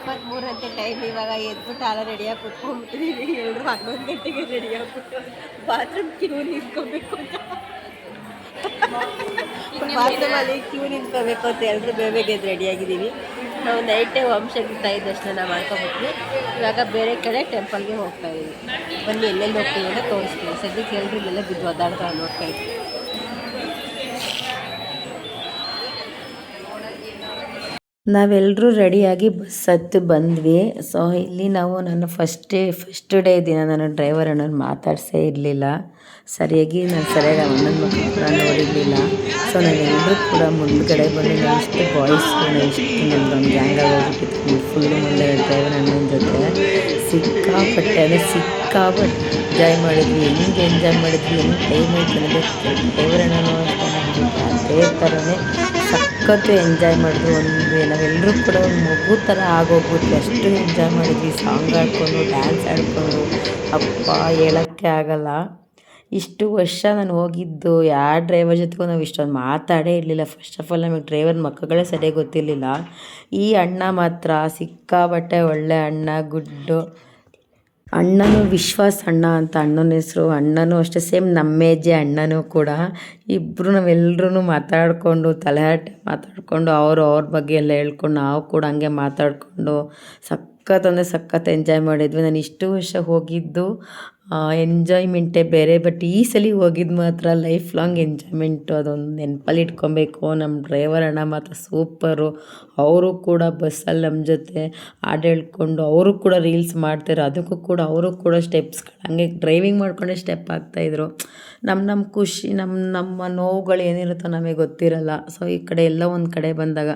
23 time. ಇವಾಗ ಎದ್ಬಿಟ್ಟು ಆಲ ರೆಡಿಯಾಗಿ ಕುತ್ಕೊಂಡ್ಬಿಟ್ಟಿದ್ದೀವಿ. ಎಲ್ಲರೂ 11 ಗಂಟೆಗೆ ರೆಡಿಯಾಗ್ಬಿಟ್ಟು ಬಾತ್ರೂಮ್ ಕ್ಯೂ ನಿಂತ್ಕೋಬೇಕು ಅಂತ, ಬಾತ್ರೂಮಲ್ಲಿ ಕ್ಯೂ ನಿಂತ್ಕೋಬೇಕು ಅಂತ ಎಲ್ಲರೂ ಬೇಗ ರೆಡಿಯಾಗಿದ್ದೀವಿ. ನಾವು ನೈಟೇ ವಂಶಕ್ಕೆ ತಾಯಿ ದರ್ಶನ ಮಾಡ್ಕೊಬಿಟ್ವಿ. ಇವಾಗ ಬೇರೆ ಕಡೆ ಟೆಂಪಲ್ಗೆ ಹೋಗ್ತಾ ಇದ್ದೀವಿ. ಬನ್ನಿ ಎಲ್ಲೆಲ್ಲಿ ಹೋಗ್ತೀವಿ ಅಂತ ತೋರಿಸ್ತೀವಿ. ಸದ್ಯಕ್ಕೆ ಎಲ್ಲರೂ ಇಲ್ಲೆಲ್ಲ ಬಿದ್ದು ಒದ್ದಾಡ್ತಾ ನೋಡ್ತಾ ಇದ್ವಿ. ನಾವೆಲ್ಲರೂ ರೆಡಿಯಾಗಿ ಬಸ್ ಹತ್ತಿ ಬಂದ್ವಿ. ಸೊ ಇಲ್ಲಿ ನಾವು ನಾನು ಫಸ್ಟ್ ಡೇ ದಿನ ನಾನು ಡ್ರೈವರ್ ಅಣ್ಣನ ಮಾತಾಡ್ಸೇ ಇರಲಿಲ್ಲ ಸರಿಯಾಗಿ. ನಾನು ಸರಿಯಾಗಿ ಅಣ್ಣನ ಮಕ್ಕಳು ಕೂಡ ನೋಡಿರಲಿಲ್ಲ. ಸೊ ನಾವೆಲ್ಲರೂ ಕೂಡ ಮುಂದ್ಗಡೆ ಬಂದು ನಾವು ಇಷ್ಟು ಬಾಯ್ಸ್ ಇಷ್ಟು ನಮ್ದೊಂದು ಗ್ಯಾಂಗ್ ಆಗೋಗ್ಬಿಟ್ಟಿತ್ತು. ಫುಲ್ಲು ಮುಂದೆ ಡ್ರೈವರ್ ಅಣ್ಣನ ಜೊತೆ ಸಿಕ್ಕಾಪಟ್ಟೆ ಎಂಜಾಯ್ ಮಾಡಿದ್ವಿ. ಹೆಂಗೆ ಎಂಜಾಯ್ ಮಾಡಿದ್ವಿ, ಹೆಂಗೆ ಟೈಮ್ ಆಯ್ತು ಅನ್ನೋದು ಡ್ರೈವರ್ ಅಣ್ಣನೂ ಅದೇ ಥರನೇ ಸಖತ್ತು ಎಂಜಾಯ್ ಮಾಡಿದ್ರು. ನಾವೆಲ್ಲರೂ ಕೂಡ ಒಂದು ಮಗು ಥರ ಆಗೋಗ್ಬಿಟ್ವಿ, ಅಷ್ಟು ಎಂಜಾಯ್ ಮಾಡಿದ್ವಿ. ಸಾಂಗ್ ಆಡ್ಕೊಂಡು ಡ್ಯಾನ್ಸ್ ಆಡ್ಕೊಂಡು ಅಪ್ಪ ಹೇಳೋಕ್ಕೆ ಆಗಲ್ಲ. ಇಷ್ಟು ವರ್ಷ ನಾನು ಹೋಗಿದ್ದು ಯಾವ ಡ್ರೈವರ್ ಜೊತೆಗೂ ನಾವು ಇಷ್ಟೊಂದು ಮಾತಾಡೇ ಇರಲಿಲ್ಲ. ಫಸ್ಟ್ ಆಫ್ ಆಲ್ ನಮಗೆ ಡ್ರೈವರ್ ಮಕ್ಕಳೇ ಸರಿಯಾಗಿ ಗೊತ್ತಿರಲಿಲ್ಲ. ಈ ಅಣ್ಣ ಮಾತ್ರ ಸಿಕ್ಕಾಬಟ್ಟೆ ಒಳ್ಳೆ ಅಣ್ಣ, ಗುಡ್ಡು ಅಣ್ಣನೂ ವಿಶ್ವಾಸ್ ಅಣ್ಣ ಅಂತ ಅಣ್ಣನ ಹೆಸರು. ಅಣ್ಣನೂ ಅಷ್ಟೇ ಸೇಮ್ ನಮ್ಮ ಏಜೆ ಅಣ್ಣನೂ ಕೂಡ. ಇಬ್ಬರು ನಾವೆಲ್ಲರೂ ಮಾತಾಡಿಕೊಂಡು ತಲೆಹರಟೆ ಮಾತಾಡಿಕೊಂಡು ಅವ್ರ ಬಗ್ಗೆ ಎಲ್ಲ ಹೇಳ್ಕೊಂಡು ನಾವು ಕೂಡ ಹಂಗೆ ಮಾತಾಡಿಕೊಂಡು ಸಖತ್ ಎಂಜಾಯ್ ಮಾಡಿದ್ವಿ. ನಾನು ಇಷ್ಟು ವರ್ಷ ಹೋಗಿದ್ದು ಎಂಜಾಯ್ಮೆಂಟೇ ಬೇರೆ. ಬಟ್ ಈ ಸಲ ಹೋಗಿದ್ದು ಮಾತ್ರ ಲೈಫ್ ಲಾಂಗ್ ಎಂಜಾಯ್ಮೆಂಟು. ಅದೊಂದು ನೆನಪಲ್ಲಿ ಇಟ್ಕೊಬೇಕು. ನಮ್ಮ ಡ್ರೈವರ್ ಅಣ್ಣ ಮಾತ್ರ ಸೂಪರು. ಅವರು ಕೂಡ ಬಸ್ಸಲ್ಲಿ ನಮ್ಮ ಜೊತೆ ಹಾಡು ಹೇಳ್ಕೊಂಡು ಅವರು ಕೂಡ ರೀಲ್ಸ್ ಮಾಡ್ತಾರೆ. ಅದಕ್ಕೂ ಕೂಡ ಅವರು ಕೂಡ ಸ್ಟೆಪ್ಸ್ಗಳು ಹಂಗೆ ಡ್ರೈವಿಂಗ್ ಮಾಡ್ಕೊಂಡೇ ಸ್ಟೆಪ್ ಆಗ್ತಾಯಿದ್ರು. ನಮ್ಮ ಖುಷಿ ನಮ್ಮ ನೋವುಗಳು ಏನಿರುತ್ತೋ ನಮಗೆ ಗೊತ್ತಿರಲ್ಲ. ಸೊ ಈ ಕಡೆ ಎಲ್ಲ ಒಂದು ಕಡೆ ಬಂದಾಗ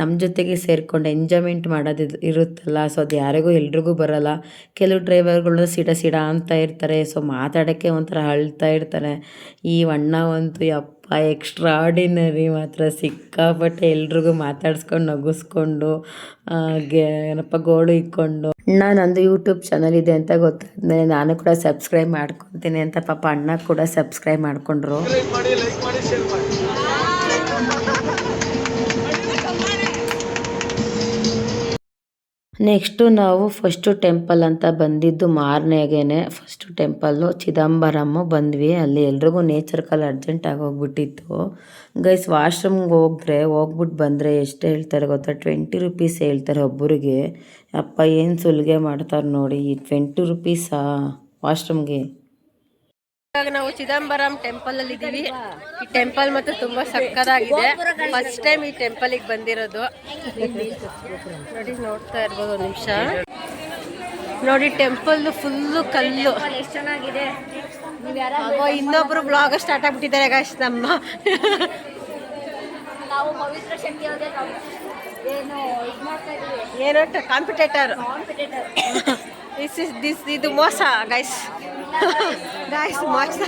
ನಮ್ಮ ಜೊತೆಗೆ ಸೇರಿಕೊಂಡು ಎಂಜಾಯ್ಮೆಂಟ್ ಮಾಡೋದು ಇರುತ್ತಲ್ಲ. ಸೊ ಅದು ಯಾರಿಗೂ ಎಲ್ರಿಗೂ ಬರೋಲ್ಲ. ಕೆಲವು ಡ್ರೈವರ್ಗಳು ಸಿಡ ಅಂತ ಇರ್ತಾರೆ. ಸೊ ಮಾತಾಡೋಕ್ಕೆ ಒಂಥರ ಅಳ್ತಾ ಇರ್ತಾರೆ. ಈ ಅಣ್ಣ ಅಂತೂ ಯಪ್ಪ ಎಕ್ಸ್ಟ್ರಾಡಿನರಿ ಮಾತ್ರ. ಸಿಕ್ಕಾಪಟ್ಟೆ ಎಲ್ರಿಗೂ ಮಾತಾಡ್ಸ್ಕೊಂಡು ನಗಿಸ್ಕೊಂಡು ಏನಪ್ಪ ಗೋಳು ಇಕ್ಕೊಂಡು. ಅಣ್ಣ ನಂದು ಯೂಟ್ಯೂಬ್ ಚಾನಲ್ ಇದೆ ಅಂತ ಗೊತ್ತಾದ್ಮೇಲೆ ನಾನು ಕೂಡ ಸಬ್ಸ್ಕ್ರೈಬ್ ಮಾಡ್ಕೊತೀನಿ ಅಂತ ಪಾಪ ಅಣ್ಣ ಕೂಡ ಸಬ್ಸ್ಕ್ರೈಬ್ ಮಾಡಿಕೊಂಡ್ರು. ನೆಕ್ಸ್ಟು ನಾವು ಫಸ್ಟು ಟೆಂಪಲ್ ಅಂತ ಬಂದಿದ್ದು ಮಾರನೆಗೇನೆ. ಫಸ್ಟು ಟೆಂಪಲ್ಲು ಚಿದಂಬರಮ್ಮು ಬಂದ್ವಿ. ಅಲ್ಲಿ ಎಲ್ರಿಗೂ ನೇಚರ್ ಕಾಲ್ ಅರ್ಜೆಂಟಾಗಿ ಹೋಗ್ಬಿಟ್ಟಿತ್ತು. ಗೈಸ್ ವಾಶ್ರೂಮ್ಗೆ ಹೋಗ್ಬಿಟ್ಟು ಬಂದರೆ ಎಷ್ಟು ಹೇಳ್ತಾರೆ ಗೊತ್ತಾ? 20 ರೂಪೀಸ್ ಹೇಳ್ತಾರೆ ಒಬ್ಬರಿಗೆ. ಅಪ್ಪ ಏನು ಸುಲಿಗೆ ಮಾಡ್ತಾರೆ ನೋಡಿ. ಈ 20 ರೂಪೀಸಾ ವಾಶ್ರೂಮ್ಗೆ? ಇವಾಗ ನಾವು ಚಿದಂಬರಂ ಟೆಂಪಲ್ ಇದ್ದೀವಿ. ಈ ಟೆಂಪಲ್ ಮತ್ತು ತುಂಬಾ ಸಕ್ಕತ್ತಾಗಿದೆ. ಫಸ್ಟ್ ಟೈಮ್ ಈ ಟೆಂಪಲ್ಗೆ ಬಂದಿರೋದು. ನೋಡಿ ನೋಡ್ತಾ ಇರ್ಬೋದು. ಒಂದು ನಿಮಿಷ ನೋಡಿ, ಟೆಂಪಲ್ ಫುಲ್ಲು ಕಲ್ಲು. ಎಷ್ಟು ಚೆನ್ನಾಗಿದೆ. ಇನ್ನೊಬ್ರು ಬ್ಲಾಗ್ ಸ್ಟಾರ್ಟ್ ಆಗ್ಬಿಟ್ಟಿದ್ದಾರೆ ಗಾಯ್ಸ್. ನಮ್ಮ ಏನೋ ಕಾಂಪಿಟೇಟರ್ ಇದು ಮೋಸ ಗೈಸ್. ಮೋಸ.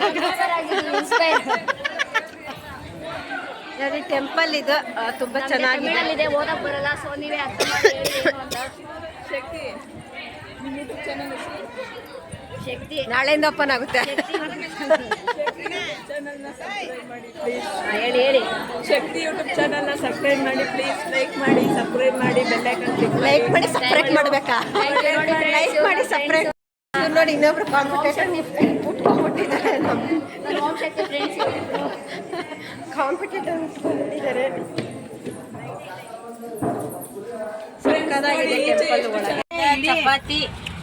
ಟೆಂಪಲ್ ಇದು ತುಂಬಾ ಚೆನ್ನಾಗಿದೆ. ಓದಕ್ ಬರಲ್ಲ, ಸೊ ನೀವೇ ಅರ್ಥ ಮಾಡಿ. ಶಕ್ತಿ ನಾಳೆಯಿಂದ ಓಪನ್ ಆಗುತ್ತೆ. ಹೇಳಿ ಶಕ್ತಿ ಯೂಟ್ಯೂಬ್ ಚಾನಲ್ನ ಸಬ್ಸ್ಕ್ರೈಬ್ ಮಾಡಿ ಪ್ಲೀಸ್. ಲೈಕ್ ಮಾಡಿ, ಸಬ್ಸ್ಕ್ರೈಬ್ ಮಾಡಿ, ಬೆಲ್ ಐಕಾನ್ ಕ್ಲಿಕ್ ಮಾಡಿ. ಲೈಕ್ ಮಾಡಿ ಸಬ್ಸ್ಕ್ರೈಬ್ ಮಾಡಬೇಕಾ? ಲೈಕ್ ಮಾಡಿ ಸಬ್ಸ್ಕ್ರೈಬ್ ನೋಡಿ. ಇನ್ನೊಬ್ರು ಕಾಂಪಿಟೇಷನ್ ಉಟ್ಕೊಂಡ್ಬಿಟ್ಟಿದ್ದಾರೆ. ಕಾಂಪಿಟೇಟರ್ ಉಟ್ಕೊಂಡ್ಬಿಟ್ಟಿದ್ದಾರೆ. ಸಕ್ಕತ್ತಾಗಿದೆ ಟೆಂಪಲ್ ಒಳಗೆ. ಚಪಾತಿ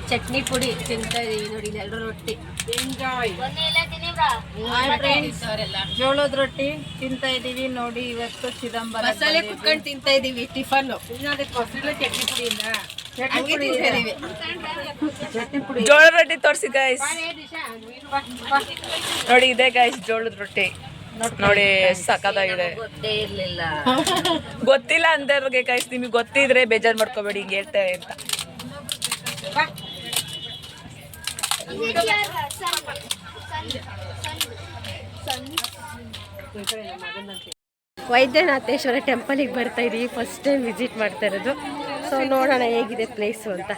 ಚಟ್ನಿ ಪುಡಿ ತಿಂತಾ ಇದೀವಿ ನೋಡಿ. ಎಲ್ಲರೂ ರೊಟ್ಟಿ ಎಂಜಾಯ್. ಜೋಳದ ರೊಟ್ಟಿ ತಿಂತಾ ಇದೀವಿ ನೋಡಿ. ಇವತ್ತು ಚಿದಂಬರ ಬಸ್ಸಲ್ಲೇ ಕುತ್ಕೊಂಡು ತಿಂತಾ ಇದೀವಿ ಟಿಫನ್. ಜೋಳದ ರೊಟ್ಟಿ ತೋರಿಸಿ ಗೈಸ್. ನೋಡಿ ಇದೆ ಗೈಸ್ ಜೋಳದ ರೊಟ್ಟಿ ನೋಡಿ. ಸಕ್ಕತ್ತಾಗಿದೆ. ಗೊತ್ತೇ ಇರ್ಲಿಲ್ಲ. ಗೊತ್ತಿಲ್ಲ ಅಂದವ್ರಿಗೆ ಗೈಸ್, ನಿಮಗೆ ಗೊತ್ತಿದ್ರೆ ಬೇಜಾರು ಮಾಡ್ಕೋಬೇಡಿ, ಹಿಂಗೆ ಹೇಳ್ತೇವೆ ಅಂತ. ವೈದ್ಯನಾಥೇಶ್ವರ ಟೆಂಪಲಿಗೆ ಬರ್ತಾ ಇದೀವಿ. ಫಸ್ಟ್ ಟೈಮ್ ವಿಸಿಟ್ ಮಾಡ್ತಾ ಇರೋದು. ಸೊ ನೋಡೋಣ ಹೇಗಿದೆ ಪ್ಲೇಸು ಅಂತ.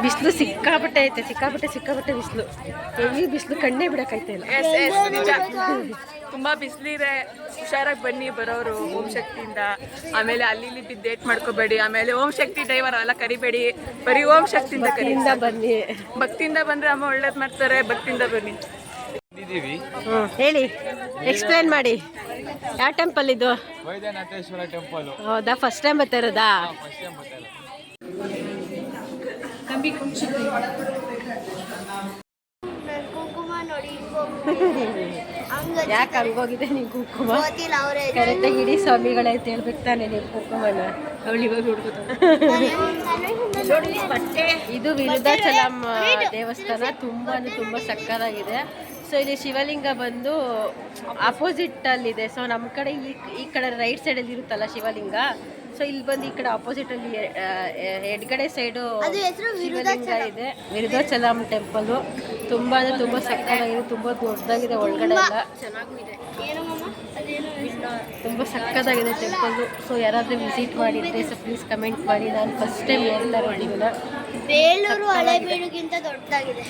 ಬಿಸಿಲು ಸಿಕ್ಕಾಪಟ್ಟೆ ಐತೆ. ಸಿಕ್ಕಾಪಟ್ಟೆ ಬಿಸಿಲು. ಹೆವಿ ಬಿಸಿಲು, ಕಣ್ಣೇ ಬಿಡೋಕ್ಕಾಯ್ತಾ ಇಲ್ಲ. ತುಂಬ ಬಿಸಿಲಿದೆ, ಹುಷಾರಾಗಿ ಬನ್ನಿ ಬರೋರು ಓಂ ಶಕ್ತಿಯಿಂದ. ಆಮೇಲೆ ಅಲ್ಲಿ ಇಲ್ಲಿ ಬಿದ್ದು ಡೇಟ್ ಮಾಡ್ಕೋಬೇಡಿ. ಆಮೇಲೆ ಓಂ ಶಕ್ತಿ ಡ್ರೈವರ್ ಎಲ್ಲ ಕರಿಬೇಡಿ, ಬರೀ ಓಂ ಶಕ್ತಿಯಿಂದ ಬನ್ನಿ. ಭಕ್ತಿಯಿಂದ ಬಂದರೆ ಅಮ್ಮ ಒಳ್ಳೇದು ಮಾಡ್ತಾರೆ, ಭಕ್ತಿಯಿಂದ ಬನ್ನಿ. ಹೇಳಿ, ಎಕ್ಸ್ಪ್ಲೇನ್ ಮಾಡಿ. ಯಾವ ಟೆಂಪಲ್ ಇದು? ವೈದ್ಯನಾಥೇಶ್ವರ ಟೆಂಪಲ್. ಹೌದಾ, ಫಸ್ಟ್ ಟೈಮ್ ಬರ್ತಾ ಇರೋದಾ? ಯಾಕೆ ಹಂಗೋಗಿದೆ ನೀವು ಕುಂಕುಮ? ಕರೆಕ್ಟಾಗಿ ಇಡೀ ಸ್ವಾಮಿಗಳೇ ಅಂತ ಹೇಳ್ಬೇಕು ತಾನೆ ನೀವು ಕುಂಕುಮನ. ಇದು ವಿರುದ್ಧಾಚಲಂ ದೇವಸ್ಥಾನ, ತುಂಬ ಅಂದರೆ ತುಂಬ ಸಕ್ಕತ್ತಾಗಿದೆ. ಸೊ ಇಲ್ಲಿ ಶಿವಲಿಂಗ ಬಂದು ಆಪೋಸಿಟ್ ಅಲ್ಲಿದೆ. ಸೊ ನಮ್ಮ ಕಡೆ ಈ ಕಡೆ ರೈಟ್ ಸೈಡಲ್ಲಿ ಇರುತ್ತಲ್ಲ ಶಿವಲಿಂಗ, ಸೊ ಇಲ್ಲಿ ಬಂದು ಈ ಕಡೆ ಆಪೋಸಿಟ್ ಅಲ್ಲಿ ಎಡಗಡೆ ಸೈಡು ಶಿವಲಿಂಗ ಇದೆ. ವಿರುದ್ಧಾಚಲಂ ಟೆಂಪಲು ತುಂಬ ಅಂದರೆ ತುಂಬ ಸಕ್ಕತ್ತಾಗಿದೆ, ತುಂಬ ದೊಡ್ಡದಾಗಿದೆ, ಒಳಗಡೆ ಎಲ್ಲ ತುಂಬ ಸಕ್ಕತ್ತಾಗಿದೆ ಟೆಂಪಲ್ಲು. ಸೊ ಯಾರಾದರೂ ವಿಸಿಟ್ ಮಾಡಿದರೆ ಸೊ ಪ್ಲೀಸ್ ಕಮೆಂಟ್ ಮಾಡಿ. ನಾನು ಫಸ್ಟ್ ಟೈಮ್ ನೋಡ್ತಾ ಇರೋದಿಲ್ಲ. ಬೇಲೂರು ಹಳೆಬೀಡುಗಿಂತ ದೊಡ್ಡದಾಗಿದೆ.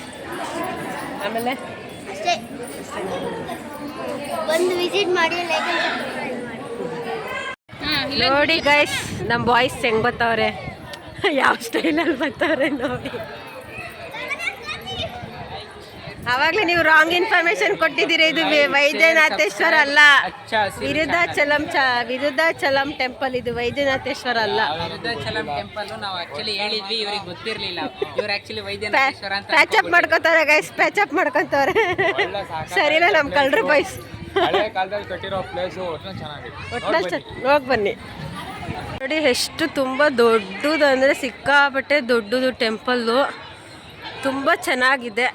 ಆಮೇಲೆ ಅಷ್ಟೇ, ಒಂದು ವಿಸಿಟ್ ಮಾಡಿ. ನೋಡಿ ಗೈಸ್, ನಮ್ಮ ಬಾಯ್ಸ್ ಹೆಂಗ್ ಬರ್ತಾವ್ರೆ, ಯಾವ ಸ್ಟೈಲಲ್ಲಿ ಬರ್ತಾವ್ರೆ ನೋಡಿ. ಅವಾಗಲೇ ನೀವು ರಾಂಗ್ ಇನ್ಫಾರ್ಮೇಶನ್ ಕೊಟ್ಟಿದ್ದೀರಿ. ಇದು ವೈದ್ಯನಾಥೇಶ್ವರ ಅಲ್ಲ, ವಿರುದ್ಧಾಚಲಂ ಟೆಂಪಲ್. ಇದು ವೈದ್ಯನಾಥೇಶ್ವರ ಅಲ್ಲ. ವಿರುದ್ಧಾಚಲಂ ಟೆಂಪಲ್ ನಾವು ಆಕ್ಚುಲಿ ಹೇಳಿದ್ವಿ, ಇವರಿಗೆ ಗೊತ್ತಿರಲಿಲ್ಲ. ಇವ್ರು ಆಕ್ಚುಲಿ ವೈದ್ಯನಾಥೇಶ್ವರ ಅಂತ ಪ್ಯಾಚಪ್ ಮಾಡ್ಕೋತಾರೆ ಗೈಸ್, ಪ್ಯಾಚಪ್ ಮಾಡ್ಕೊಂತವ್ರೆ. ಸರಿನಾ ನಮ್ಮ ಕಳ್ರು ಬಾಯ್ಸ್? ಹಳೆ ಕಾಲದಲ್ಲಿ ಕಟ್ಟಿರೋ ಪ್ಲೇಸು ಚೆನ್ನಾಗಿದೆ, ಹೋಗಿ ಬನ್ನಿ. ನೋಡಿ ಎಷ್ಟು ತುಂಬ ದೊಡ್ಡದು ಅಂದರೆ ಸಿಕ್ಕಾಪಟ್ಟೆ ದೊಡ್ಡದು ಟೆಂಪಲ್ಲು, ತುಂಬ ಚೆನ್ನಾಗಿದೆ.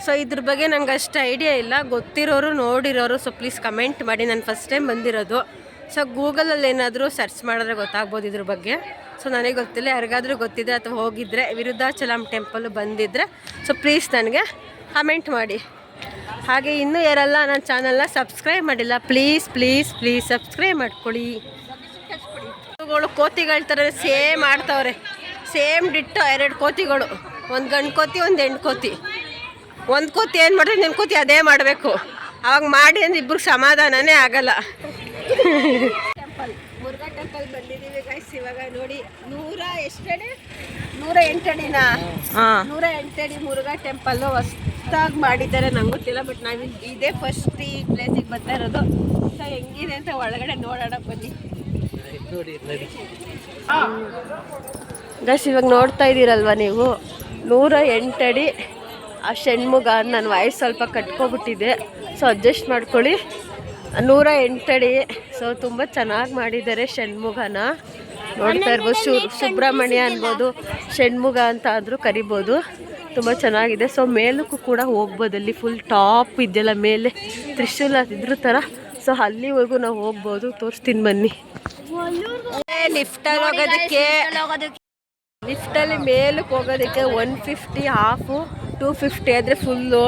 ಸೊ ಇದ್ರ ಬಗ್ಗೆ ನಂಗೆ ಅಷ್ಟು ಐಡಿಯಾ ಇಲ್ಲ, ಗೊತ್ತಿರೋರು ನೋಡಿರೋರು ಸೊ ಪ್ಲೀಸ್ ಕಮೆಂಟ್ ಮಾಡಿ. ನಾನು ಫಸ್ಟ್ ಟೈಮ್ ಬಂದಿರೋದು. ಸೊ ಗೂಗಲಲ್ಲಿ ಏನಾದರೂ ಸರ್ಚ್ ಮಾಡಿದ್ರೆ ಗೊತ್ತಾಗ್ಬೋದು ಇದ್ರ ಬಗ್ಗೆ. ಸೊ ನನಗೆ ಗೊತ್ತಿಲ್ಲ, ಯಾರಿಗಾದರೂ ಗೊತ್ತಿದೆ ಅಥವಾ ಹೋಗಿದ್ದರೆ ವಿರುದ್ಧಾಚಲಂ ಟೆಂಪಲ್ ಬಂದಿದ್ದರೆ ಸೊ ಪ್ಲೀಸ್ ನನಗೆ ಕಮೆಂಟ್ ಮಾಡಿ. ಹಾಗೆ ಇನ್ನೂ ಯಾರೆಲ್ಲ ನನ್ನ ಚಾನಲ್ನ ಸಬ್ಸ್ಕ್ರೈಬ್ ಮಾಡಿಲ್ಲ, ಪ್ಲೀಸ್ ಪ್ಲೀಸ್ ಪ್ಲೀಸ್ ಸಬ್ಸ್ಕ್ರೈಬ್ ಮಾಡ್ಕೊಳ್ಳಿ. ಕೋತಿಗಳ ಥರ ಸೇಮ್ ಆಡ್ತವ್ರೆ, ಸೇಮ್ ಡಿಟ್ಟೋ. 2 ಕೋತಿಗಳು, ಒಂದು ಗಂಡು ಕೋತಿ ಒಂದು ಹೆಣ್ಣು ಕೋತಿ. ಒಂದು ಕೋತಿ ಏನು ಮಾಡಿದ್ರೆ ಇನ್ನೊಂದು ಕೋತಿ ಅದೇ ಮಾಡಬೇಕು. ಅವಾಗ ಮಾಡಿ ಅಂದ್ರೆ ಇಬ್ರಿಗೆ ಸಮಾಧಾನನೇ ಆಗಲ್ಲ. ಟೆಂಪಲ್, ಮುರುಘಾ ಟೆಂಪಲ್ ಬಂದಿದ್ದೀವಿ ಗೈಸ್. ಇವಾಗ ನೋಡಿ 108 ಅಡಿನಾ? 108 ಅಡಿ ಮುರುಘಾ ಟೆಂಪಲ್ಲು ಹೊಸ್ದಾಗಿ ಮಾಡಿದ್ದಾರೆ. ನಂಗೆ ಗೊತ್ತಿಲ್ಲ, ಬಟ್ ನಾವು ಇದೇ ಫಸ್ಟ್ ಈ ಪ್ಲೇಸಿಗೆ ಬರ್ತಾ ಇರೋದು. ಸೊ ಹೆಂಗಿದೆ ಅಂತ ಒಳಗಡೆ ನೋಡೋಣ ಬನ್ನಿ ಗೈಸ್. ಇವಾಗ ನೋಡ್ತಾ ಇದ್ದೀರಲ್ವ ನೀವು, 108 ಅಡಿ ಆ ಷಣ್ಮುಗ. ನನ್ನ ವಾಯ್ಸ್ ಸ್ವಲ್ಪ ಕಟ್ಕೊಬಿಟ್ಟಿದೆ, ಸೊ ಅಡ್ಜಸ್ಟ್ ಮಾಡ್ಕೊಳ್ಳಿ. 108 ಅಡಿ. ಸೊ ತುಂಬ ಚೆನ್ನಾಗಿ ಮಾಡಿದ್ದಾರೆ ಷಣ್ಮುಗನ. ನೋಡ್ತಾ ಇರ್ಬೋದು, ಸುಬ್ರಹ್ಮಣ್ಯ ಅನ್ಬೋದು, ಷಣ್ಮುಗ ಅಂತ ಆದರೂ ಕರಿಬೋದು. ತುಂಬ ಚೆನ್ನಾಗಿದೆ. ಸೊ ಮೇಲಕ್ಕೂ ಕೂಡ ಹೋಗ್ಬೋದು, ಅಲ್ಲಿ ಫುಲ್ ಟಾಪ್ ಇದೆಯಲ್ಲ ಮೇಲೆ ತ್ರಿಶೂಲ ಇದ್ರ ಥರ. ಸೊ ಅಲ್ಲಿವರೆಗೂ ನಾವು ಹೋಗ್ಬೋದು, ತೋರಿಸ್ತೀನಿ ಬನ್ನಿ. ಲಿಫ್ಟಲ್ಲಿ ಹೋಗೋದಕ್ಕೆ, ಲಿಫ್ಟಲ್ಲಿ ಮೇಲಕ್ಕೆ ಹೋಗೋದಕ್ಕೆ 150, ಹಾಫು 250 ಆದರೆ ಫುಲ್ಲು.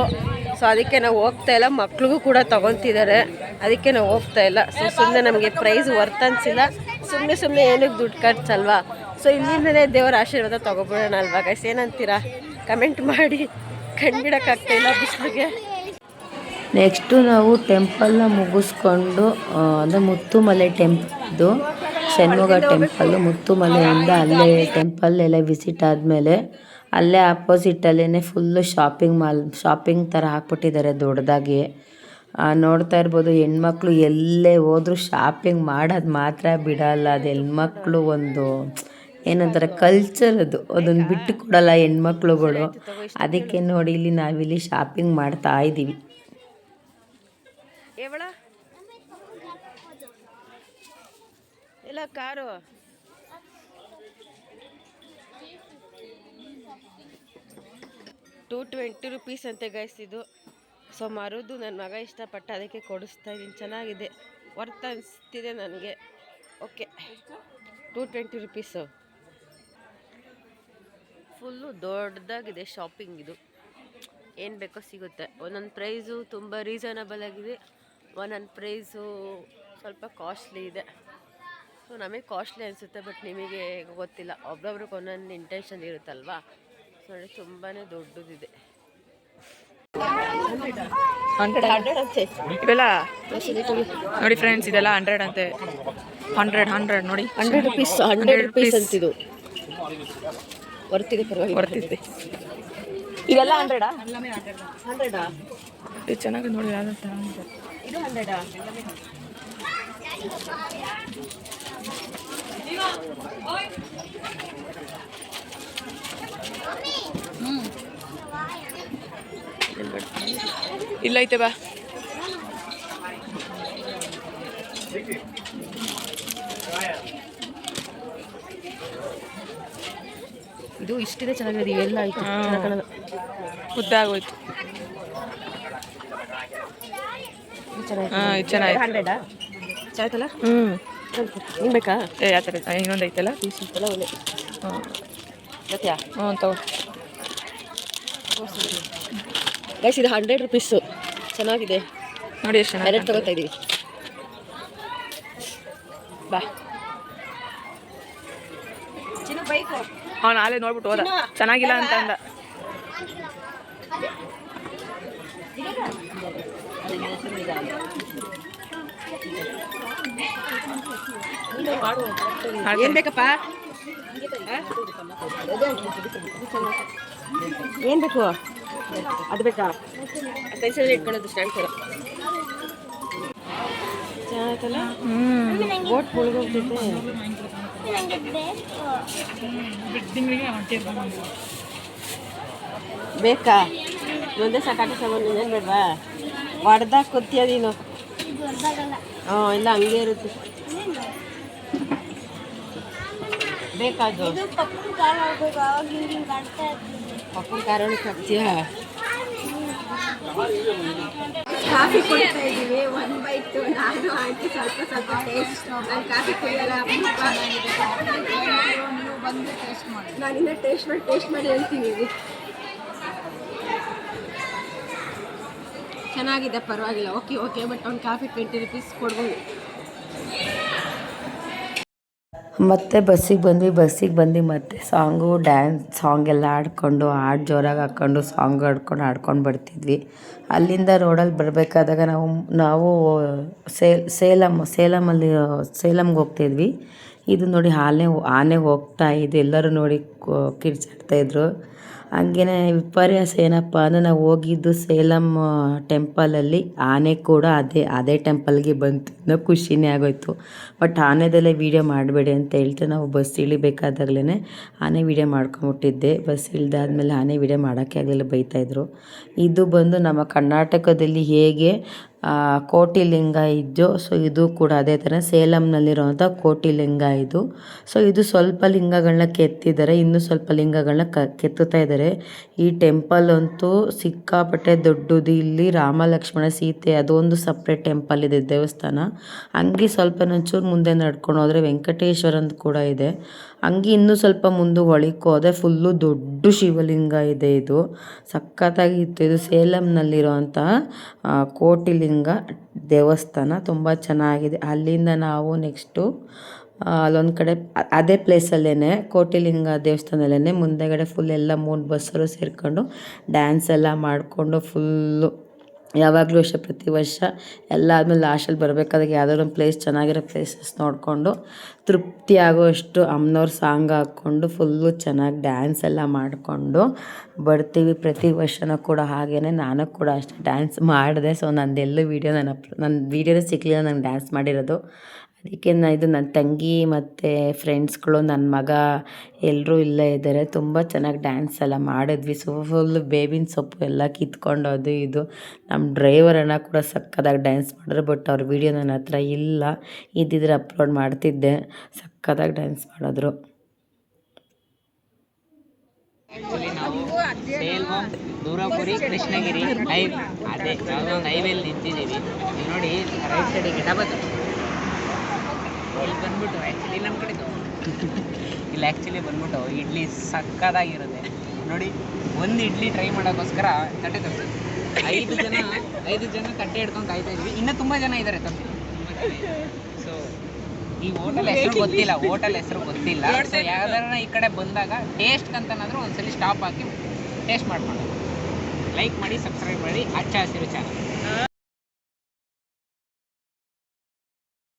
ಸೊ ಅದಕ್ಕೆ ನಾವು ಹೋಗ್ತಾ ಇಲ್ಲ. ಮಕ್ಳಿಗೂ ಕೂಡ ತೊಗೊತಿದ್ದಾರೆ, ಅದಕ್ಕೆ ನಾವು ಹೋಗ್ತಾ ಇಲ್ಲ. ಸೊ ಸುಮ್ಮನೆ ನಮಗೆ ಪ್ರೈಸ್ ವರ್ತ್ ಅನಿಸಿಲ್ಲ, ಸುಮ್ಮನೆ ಏನಕ್ಕೆ ದುಡ್ಡು ಖರ್ಚಲ್ವಾ. ಸೊ ಇಲ್ಲಿಂದಲೇ ದೇವರ ಆಶೀರ್ವಾದ ತೊಗೊಬಿಡೋಣ ಅಲ್ವಾ ಗೈಸ್? ಏನಂತೀರಾ? ಕಮೆಂಟ್ ಮಾಡಿ. ಕಂಡುಬಿಡೋಕ್ಕಾಗ್ತಾಯಿಲ್ಲ ಬಿಸಿಲಿಗೆ. ನೆಕ್ಸ್ಟು ನಾವು ಟೆಂಪಲ್ನ ಮುಗಿಸ್ಕೊಂಡು ಅಂದರೆ ಮುತ್ತುಮಲೆ ಟೆಂಪಲ್ದು ಷಣ್ಮುಗ ಟೆಂಪಲ್ಲು ಮುತ್ತುಮಲೆಯಿಂದ ಅಲ್ಲೇ ಟೆಂಪಲ್ ಎಲ್ಲ ವಿಸಿಟ್ ಆದಮೇಲೆ ಅಲ್ಲೇ ಆಪೋಸಿಟಲ್ಲೇ ಫುಲ್ಲು ಶಾಪಿಂಗ್ ಥರ ಹಾಕ್ಬಿಟ್ಟಿದ್ದಾರೆ ದೊಡ್ಡದಾಗಿ. ನೋಡ್ತಾ ಇರ್ಬೋದು, ಹೆಣ್ಮಕ್ಳು ಎಲ್ಲೇ ಹೋದರೂ ಶಾಪಿಂಗ್ ಮಾಡೋದು ಮಾತ್ರ ಬಿಡಲ್ಲ. ಅದು ಹೆಣ್ಮಕ್ಳು ಒಂದು ಏನಂತಾರೆ ಕಲ್ಚರ್, ಅದನ್ನು ಬಿಟ್ಟು ಕೊಡಲ್ಲ ಹೆಣ್ಮಕ್ಳುಗಳು. ಅದಕ್ಕೆ ನೋಡಿ ಇಲ್ಲಿ ನಾವಿಲ್ಲಿ ಶಾಪಿಂಗ್ ಮಾಡ್ತಾ ಇದ್ದೀವಿ. ಇಲ್ಲ ಕಾರು ₹220 ಅಂತೆ ಗೈಸ್ ಇದು. ಸೊ ಮರುದು ನನ್ನ ಮಗ ಇಷ್ಟಪಟ್ಟ, ಅದಕ್ಕೆ ಕೊಡಿಸ್ತಾ ಇದ್ದೀನಿ. ಚೆನ್ನಾಗಿದೆ, ವರ್ತ್ ಅನಿಸ್ತಿದೆ ನನಗೆ. ಓಕೆ, ₹220. ಫುಲ್ಲು ದೊಡ್ಡದಾಗಿದೆ ಶಾಪಿಂಗ್. ಇದು ಏನು ಬೇಕೋ ಸಿಗುತ್ತೆ. ಒಂದೊಂದು ಪ್ರೈಸು ತುಂಬ ರೀಸನಬಲ್ ಆಗಿದೆ, ಒಂದೊಂದು ಪ್ರೈಸು ಸ್ವಲ್ಪ ಕಾಸ್ಟ್ಲಿ ಇದೆ. ಸೊ ನಮಗೆ ಕಾಸ್ಟ್ಲಿ ಅನಿಸುತ್ತೆ, ಬಟ್ ನಿಮಗೆ ಗೊತ್ತಿಲ್ಲ, ಒಬ್ಬೊಬ್ರಿಗೆ ಒಂದೊಂದು ಇಂಟೆನ್ಷನ್ ಇರುತ್ತಲ್ವಾ. ಸೊ ತುಂಬಾ ದೊಡ್ಡದಿದೆ. 100 ಅಂತೆ. ಇವೆಲ್ಲ ನೋಡಿ ಫ್ರೆಂಡ್ಸ್, ಇದೆಲ್ಲ 100 ಅಂತೆ. 100 ನೋಡಿ 100 ರುಪೀಸ್ 100 ರುಪೀಸ್ ಅಂತಿದು ವರ್ತಿದೆ, ಪರವಾಗಿಲ್ಲ. ಬರ್ತಿದ್ದೆ. ಇದೆಲ್ಲ 100 100 ಇದು ಚೆನ್ನಾಗಿ ನೋಡಿ. ಯಾವ್ದು ಇದು 100 ಇಲ್ಲ ಐತೆ ಬಾ. ಇದು ಇಷ್ಟಿದೆ, ಚೆನ್ನಾಗಿದೆ. ಇವೆಲ್ಲ ಆಯ್ತು, ಉದ್ದ ಆಗೋಯ್ತು. ಇದು ಚೆನ್ನಾಗಿ 100 ಚೆನ್ನಾಯ್ತಲ್ಲ. ನಿಂಗೆ ಬೇಕಾ? ಆ ಥರ ಇನ್ನೊಂದು ಐತಲ್ಲ. ಸಿಂಪಲ್ ಒಳ್ಳೆ. ಗೊತ್ತಾ? ತಗೋ. ಗೈಸ್ ಇದು 100 ರುಪೀಸು, ಚೆನ್ನಾಗಿದೆ ನೋಡಿ ಎಷ್ಟು ಚೆನ್ನಾಗಿ. 2 ತಗೋತಾ ಇದೀವಿ. ಬಾ. ಅವ್ನು ನಾಳೆ ನೋಡ್ಬಿಟ್ಟು ಹೋದ, ಚೆನ್ನಾಗಿಲ್ಲ ಅಂತ ಅಂದ. ಏನ್ ಬೇಕಪ್ಪ? ಏನ್ ಬೇಕು? ಅದು ಬೇಕಾ? ಟೆನ್ಷನ್ ಇಟ್ಕೊಳ್ಳೋದು ಸ್ಟ್ಯಾಂಡ್ ಥರ ಚೆನ್ನಾಯ್ತಲ್ಲ. ಬೋಟ್ ಮುಳುಗೋಗ್ತೈತೆ. ಬೇಕಾ? ಒಂದೇ ಸಾಕಾಟ ಸಾಮಾನು, ಇನ್ನೇನು ಬೇಡವಾ? ಹೊಡ್ದಾಗ ಕೊತ್ತೀಯ ನೀನು. ಇಲ್ಲ ಹಂಗೆ ಇರುತ್ತೆ. ಬೇಕಾದು ಪಪ್ಪನ ಕಾರಣಕ್ಕೆ ಹಾಕ್ತೀಯಾ? ಕಾಫಿ ಕುಡಿತಾ ಇದ್ದೀವಿ. 1 ಬೈಟ್ ನಾನು ಆಂಟಿ ಸ್ವಲ್ಪ ಟೇಸ್ಟ್. ನಾನು ಕಾಫಿ ಕುಡಿಯಲ್ಲ, ನೀವು ಬಂದು ಟೇಸ್ಟ್ ಮಾಡಿ. ನಾನಿನ್ನ ಟೇಸ್ಟ್ ಮಾಡಿ ಹೇಳ್ತೀನಿ. ಚೆನ್ನಾಗಿದೆ, ಪರವಾಗಿಲ್ಲ. ಓಕೆ ಬಟ್ ಒಂದು ಕಾಫಿ 20 ರುಪೀಸ್ ಕೊಡ್ಬೋದು. ಮತ್ತೆ ಬಸ್ಸಿಗೆ ಬಂದು ಮತ್ತೆ ಸಾಂಗ್ ಎಲ್ಲ ಆಡ್ಕೊಂಡು, ಹಾಡು ಜೋರಾಗಿ ಹಾಕ್ಕೊಂಡು ಸಾಂಗ್ ಆಡ್ಕೊಂಡು ಬರ್ತಿದ್ವಿ. ಅಲ್ಲಿಂದ ರೋಡಲ್ಲಿ ಬರಬೇಕಾದಾಗ ನಾವು ಸೇಲಮ್ಗೆ ಹೋಗ್ತಾಯಿದ್ವಿ. ಇದು ನೋಡಿ ಆನೆ ಹೋಗ್ತಾ ಇದೆ. ಎಲ್ಲರೂ ನೋಡಿ ಕಿರ್ಚಾಡ್ತಾಯಿದ್ರು. ಹಂಗೇನೆ ವಿಪರ್ಯಾಸ ಏನಪ್ಪ ಅಂದರೆ ನಾವು ಹೋಗಿದ್ದು ಸೇಲಂ ಟೆಂಪಲಲ್ಲಿ, ಆನೆ ಕೂಡ ಅದೇ ಟೆಂಪಲ್ಗೆ ಬಂತು. ಇನ್ನೂ ಖುಷಿನೇ ಆಗೋಯ್ತು. ಬಟ್ ಆನೆದಲ್ಲೇ ವೀಡಿಯೋ ಮಾಡಬೇಡಿ ಅಂತ ಹೇಳ್ತಾ ನಾವು ಬಸ್ ಇಳಿಬೇಕಾದಾಗಲೇ ಆನೆ ವೀಡಿಯೋ ಮಾಡ್ಕೊಂಬಿಟ್ಟಿದ್ದೆ. ಬಸ್ ಇಳಿದಾದ್ಮೇಲೆ ಆನೆ ವೀಡಿಯೋ ಮಾಡೋಕ್ಕೆ ಆಗಲಿಲ್ಲ, ಬೈತಾಯಿದ್ರು. ಇದು ಬಂದು ನಮ್ಮ ಕರ್ನಾಟಕದಲ್ಲಿ ಹೇಗೆ ಕೋಟಿಲಿಂಗ ಇದ್ದು, ಸೊ ಇದು ಕೂಡ ಅದೇ ಥರ ಸೇಲಂನಲ್ಲಿರುವಂಥ ಕೋಟಿಲಿಂಗ ಇದು. ಸೊ ಇದು ಸ್ವಲ್ಪ ಲಿಂಗಗಳನ್ನ ಕೆತ್ತಿದ್ದಾರೆ, ಇನ್ನೂ ಸ್ವಲ್ಪ ಲಿಂಗಗಳನ್ನ ಕೆತ್ತುತ್ತಾ ಇದ್ದಾರೆ. ಈ ಟೆಂಪಲ್ ಅಂತೂ ಸಿಕ್ಕಾಪಟ್ಟೆ ದೊಡ್ಡದು. ಇಲ್ಲಿ ರಾಮ ಲಕ್ಷ್ಮಣ ಸೀತೆ ಅದೊಂದು ಸಪ್ರೇಟ್ ಟೆಂಪಲ್ ಇದೆ, ದೇವಸ್ಥಾನ. ಹಂಗೆ ಸ್ವಲ್ಪ ಒಂಚೂರು ಮುಂದೆ ನಡ್ಕೊಂಡು ಹೋದರೆ ವೆಂಕಟೇಶ್ವರಂದು ಕೂಡ ಇದೆ. ಹಂಗೆ ಇನ್ನೂ ಸ್ವಲ್ಪ ಮುಂದೆ ಒಳಕ್ಕೆ ಹೋದರೆ ಫುಲ್ಲು ದೊಡ್ಡ ಶಿವಲಿಂಗ ಇದೆ. ಇದು ಸಖತ್ತಾಗಿತ್ತು. ಇದು ಸೇಲಂನಲ್ಲಿರುವಂಥ ಕೋಟಿಲಿಂಗ ದೇವಸ್ಥಾನ ತುಂಬ ಚೆನ್ನಾಗಿದೆ. ಅಲ್ಲಿಂದ ನಾವು ನೆಕ್ಸ್ಟು ಅಲ್ಲೊಂದು ಕಡೆ ಅದೇ ಪ್ಲೇಸಲ್ಲೇ ಕೋಟಿಲಿಂಗ ದೇವಸ್ಥಾನದಲ್ಲೇ ಮುಂದೆಗಡೆ ಫುಲ್ ಎಲ್ಲ 3 ಬಸ್ಸರು ಸೇರಿಕೊಂಡು ಡ್ಯಾನ್ಸ್ ಎಲ್ಲ ಮಾಡಿಕೊಂಡು ಫುಲ್ಲು ಯಾವಾಗಲೂ ಅಷ್ಟೇ ಪ್ರತಿ ವರ್ಷ ಎಲ್ಲ ಆದಮೇಲೆ ಲಾಸ್ಟಲ್ಲಿ ಬರಬೇಕಾದಾಗ ಯಾವುದಾದ್ರು ಒಂದು ಪ್ಲೇಸ್ ಚೆನ್ನಾಗಿರೋ ಪ್ಲೇಸಸ್ ನೋಡಿಕೊಂಡು ತೃಪ್ತಿ ಆಗೋಷ್ಟು ಅಮ್ಮನವ್ರ ಸಾಂಗ್ ಹಾಕ್ಕೊಂಡು ಫುಲ್ಲು ಚೆನ್ನಾಗಿ ಡ್ಯಾನ್ಸ್ ಎಲ್ಲ ಮಾಡಿಕೊಂಡು ಬರ್ತೀವಿ. ಪ್ರತಿ ವರ್ಷನೂ ಕೂಡ ಹಾಗೆಯೇ ನಾನು ಕೂಡ ಅಷ್ಟೇ ಡ್ಯಾನ್ಸ್ ಮಾಡಿದೆ. ಸೊ ನಂದೆಲ್ಲೂ ವೀಡಿಯೋ ನನ್ನ ವೀಡಿಯೋನೇ ಸಿಕ್ಕಲಿಲ್ಲ ನಂಗೆ ಡ್ಯಾನ್ಸ್ ಮಾಡಿರೋದು. ಅದಕ್ಕೆ ಇದು ನನ್ನ ತಂಗಿ ಮತ್ತು ಫ್ರೆಂಡ್ಸ್ಗಳು, ನನ್ನ ಮಗ ಎಲ್ಲರೂ ಇಲ್ಲೇ ಇದ್ದಾರೆ. ತುಂಬ ಚೆನ್ನಾಗಿ ಡ್ಯಾನ್ಸ್ ಎಲ್ಲ ಮಾಡಿದ್ವಿ. ಸೊ ಫುಲ್ಲು ಬೇವಿನ ಸೊಪ್ಪು ಎಲ್ಲ ಕಿತ್ಕೊಂಡು ಅದು ಇದು. ನಮ್ಮ ಡ್ರೈವರ್ ಅಣ್ಣ ಕೂಡ ಸಕ್ಕತ್ತಾಗಿ ಡ್ಯಾನ್ಸ್ ಮಾಡಿದ್ರು. ಬಟ್ ಅವ್ರ ವೀಡಿಯೋ ನನ್ನ ಹತ್ರ ಇಲ್ಲ, ಇದ್ದಿದ್ರೆ ಅಪ್ಲೋಡ್ ಮಾಡ್ತಿದ್ದೆ. ಸಕ್ಕತ್ತಾಗಿ ಡ್ಯಾನ್ಸ್ ಮಾಡಿದ್ರು. ಸೇಲ್ವಂ ದೂರಪುರಿ ಕೃಷ್ಣಗಿರಿ ಅದೇ ಯಾವುದೋ ಒಂದು ಹೈವೇಲಿ ನಿಂತಿದ್ದೀವಿ. ಇಲ್ಲಿ ನೋಡಿ ರೈಟ್ ಸೈಡಿಗೆ ಡಬಲ್ ಇಲ್ಲಿ ಬಂದ್ಬಿಟ್ಟು ಆ್ಯಕ್ಚುಲಿ ನಮ್ಮ ಕಡೆ ಇಲ್ಲಿ ಆ್ಯಕ್ಚುಲಿ ಬಂದ್ಬಿಟ್ಟು ಇಡ್ಲಿ ಸಕ್ಕತ್ತಾಗಿರುತ್ತೆ ನೋಡಿ. ಒಂದು ಇಡ್ಲಿ ಟ್ರೈ ಮಾಡೋಕ್ಕೋಸ್ಕರ ತಟ್ಟೆ ತರಿಸಿ 5 ಜನ ತಟ್ಟೆ ಹಿಡ್ಕೊಂಡು ಕಾಯ್ತಾ ಇದ್ವಿ. ಇನ್ನೂ ತುಂಬ ಜನ ಇದ್ದಾರೆ ತಪ್ಪಿ. ಸೊ ಈ ಹೋಟೆಲ್ ಹೆಸರು ಗೊತ್ತಿಲ್ಲ. ಸೊ ಯಾವ್ದಾರ ಈ ಕಡೆ ಬಂದಾಗ ಟೇಸ್ಟ್ ಅಂತನಾದರೂ ಒಂದ್ಸಲಿ ಸ್ಟಾಪ್ ಹಾಕಿ ಟೇಸ್ಟ್ ಮಾಡ್ಕೊಂಡು ಲೈಕ್ ಮಾಡಿ, ಸಬ್ಸ್ಕ್ರೈಬ್ ಮಾಡಿ. ಹಚ್ಚ ಹಸಿರು ಚಾನಲ್.